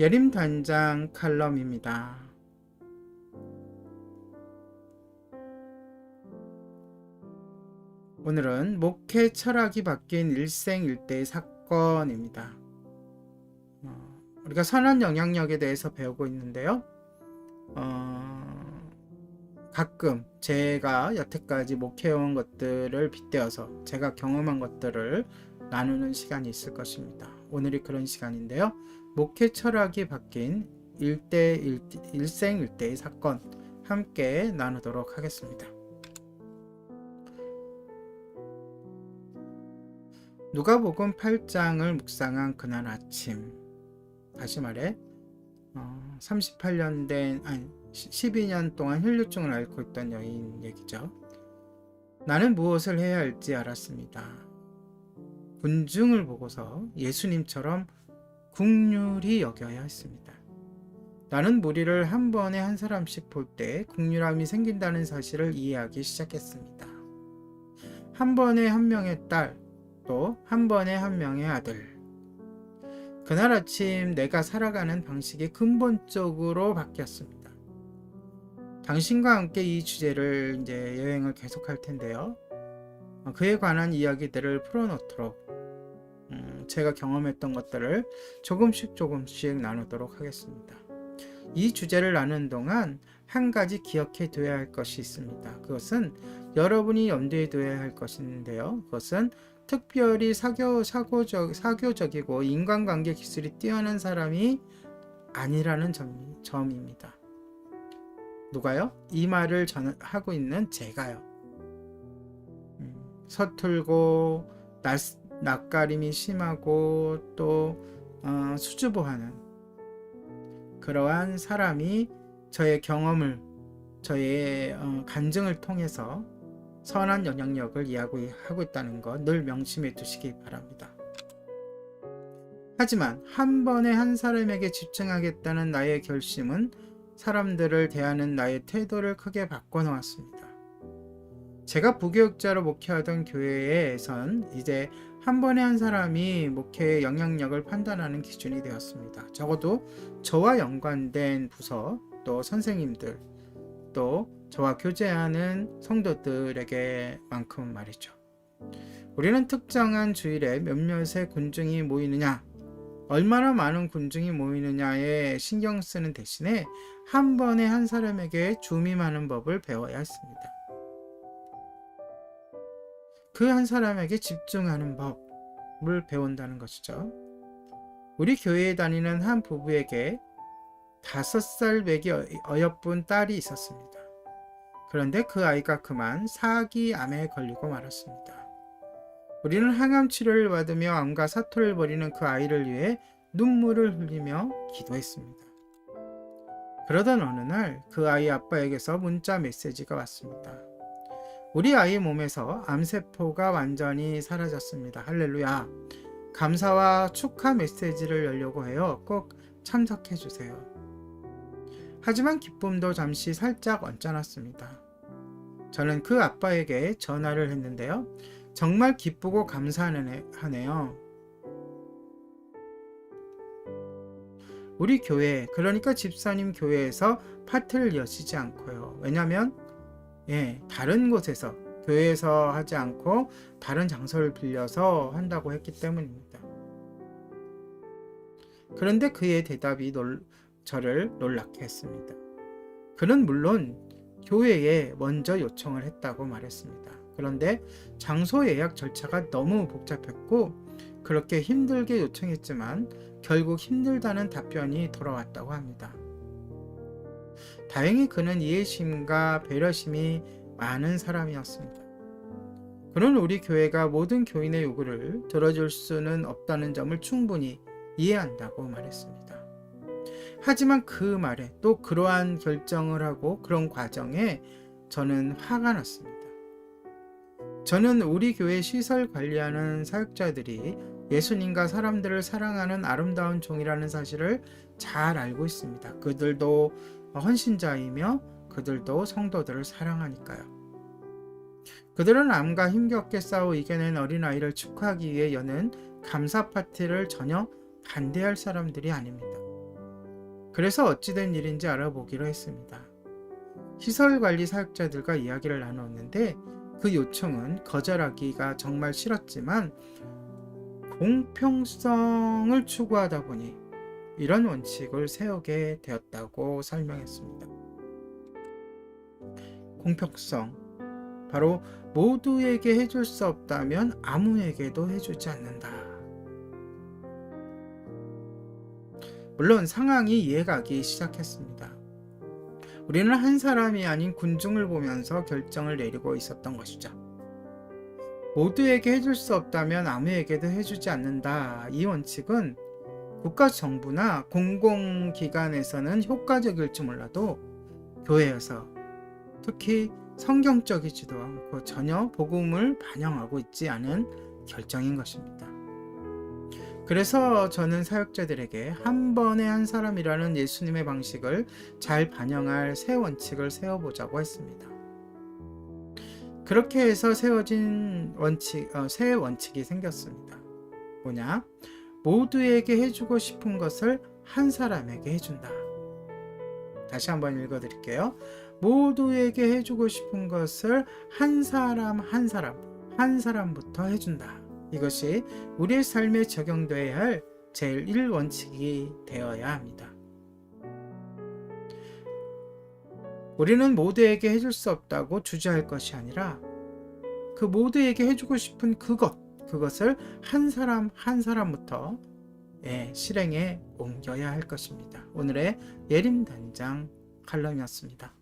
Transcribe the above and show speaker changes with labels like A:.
A: 예림 단장 칼럼입니다. 오늘은 목회 철학이 바뀐 일생일대의 사건입니다. 우리가 선한 영향력에 대해서 배우고 있는데요. 가끔 제가 여태까지 목회해온 것들을 빗대어서 제가 경험한 것들을 나누는 시간이 있을 것입니다. 오늘이 그런 시간인데요. 목회 철학이 바뀐 일생일대의 사건 함께 나누도록 하겠습니다. 누가복음 8장을 묵상한 그날 아침, 다시 말해 12년 동안 혈류증을 앓고 있던 여인 얘기죠. 나는 무엇을 해야 할지 알았습니다. 군중을 보고서 예수님처럼 국률이 여겨야 했습니다. 나는 무리를 한 번에 한 사람씩 볼 때 국률함이 생긴다는 사실을 이해하기 시작했습니다. 한 번에 한 명의 딸, 또 한 번에 한 명의 아들. 그날 아침 내가 살아가는 방식이 근본적으로 바뀌었습니다. 당신과 함께 이 주제를 이제 여행을 계속할 텐데요. 그에 관한 이야기들을 풀어놓도록 제가 경험했던 것들을 조금씩 나누도록 하겠습니다. 이 주제를 나누는 동안 한 가지 기억해 둬야 할 것이 있습니다. 그것은 여러분이 염두에 둬야 할 것인데요. 그것은 특별히 사교적이고 인간관계 기술이 뛰어난 사람이 아니라는 점입니다. 누가요? 이 말을 하고 있는 제가요. 서툴고 낯가림이 심하고 또 수줍어하는 그러한 사람이 저의 경험을, 저의 간증을 통해서 선한 영향력을 이야기하고 있다는 것 늘 명심해 두시기 바랍니다. 하지만 한 번에 한 사람에게 집중하겠다는 나의 결심은 사람들을 대하는 나의 태도를 크게 바꿔놓았습니다. 제가 부교육자로 목회하던 교회에선 이제 한 번에 한 사람이 목회의 영향력을 판단하는 기준이 되었습니다. 적어도 저와 연관된 부서, 또 선생님들, 또 저와 교제하는 성도들에게만큼 말이죠. 우리는 특정한 주일에 몇몇의 군중이 모이느냐, 얼마나 많은 군중이 모이느냐에 신경 쓰는 대신에 한 번에 한 사람에게 중임하는 법을 배워야 했습니다. 그 한 사람에게 집중하는 법을 배운다는 것이죠. 우리 교회에 다니는 한 부부에게 5살 배기 어여쁜 딸이 있었습니다. 그런데 그 아이가 그만 사기암에 걸리고 말았습니다. 우리는 항암 치료를 받으며 암과 사토를 벌이는 그 아이를 위해 눈물을 흘리며 기도했습니다. 그러던 어느 날 그 아이 아빠에게서 문자 메시지가 왔습니다. 우리 아이 몸에서 암세포가 완전히 사라졌습니다. 할렐루야. 감사와 축하 메시지를 열려고 해요. 꼭 참석해 주세요. 하지만 기쁨도 잠시 살짝 언짢았습니다. 저는 그 아빠에게 전화를 했는데요. 정말 기쁘고 감사하네요. 우리 교회, 그러니까 집사님 교회에서 파티를 여시지 않고요. 왜냐하면 다른 곳에서, 교회에서 하지 않고 다른 장소를 빌려서 한다고 했기 때문입니다. 그런데 그의 대답이 저를 놀랍게 했습니다. 그는 물론 교회에 먼저 요청을 했다고 말했습니다. 그런데 장소 예약 절차가 너무 복잡했고 그렇게 힘들게 요청했지만 결국 힘들다는 답변이 돌아왔다고 합니다. 다행히 그는 이해심과 배려심이 많은 사람이었습니다. 그는 우리 교회가 모든 교인의 요구를 들어줄 수는 없다는 점을 충분히 이해한다고 말했습니다. 하지만 그 말에 또 그러한 결정을 하고 그런 과정에 저는 화가 났습니다. 저는 우리 교회 시설 관리하는 사역자들이 예수님과 사람들을 사랑하는 아름다운 종이라는 사실을 잘 알고 있습니다. 그들도 헌신자이며 그들도 성도들을 사랑하니까요. 그들은 암과 힘겹게 싸워 이겨낸 어린아이를 축하하기 위해 여는 감사 파티를 전혀 반대할 사람들이 아닙니다. 그래서 어찌된 일인지 알아보기로 했습니다. 시설관리 사역자들과 이야기를 나누었는데 그 요청은 거절하기가 정말 싫었지만 공평성을 추구하다 보니 이런 원칙을 세우게 되었다고 설명했습니다. 공평성, 바로 모두에게 해줄 수 없다면 아무에게도 해주지 않는다. 물론 상황이 이해가기 시작했습니다. 우리는 한 사람이 아닌 군중을 보면서 결정을 내리고 있었던 것이죠. 모두에게 해줄 수 없다면 아무에게도 해주지 않는다. 이 원칙은 국가 정부나 공공기관에서는 효과적일지 몰라도 교회에서 특히 성경적이지도 않고 전혀 복음을 반영하고 있지 않은 결정인 것입니다. 그래서 저는 사역자들에게 한 번에 한 사람이라는 예수님의 방식을 잘 반영할 새 원칙을 세워보자고 했습니다. 그렇게 해서 세워진 새 원칙이 생겼습니다. 뭐냐? 모두에게 해주고 싶은 것을 한 사람에게 해준다. 다시 한번 읽어드릴게요. 모두에게 해주고 싶은 것을 한 사람부터 해준다. 이것이 우리의 삶에 적용되어야 할 제1원칙이 되어야 합니다. 우리는 모두에게 해줄 수 없다고 주저할 것이 아니라 그 모두에게 해주고 싶은 그것을 한 사람부터 실행에 옮겨야 할 것입니다. 오늘의 예림단장 칼럼이었습니다.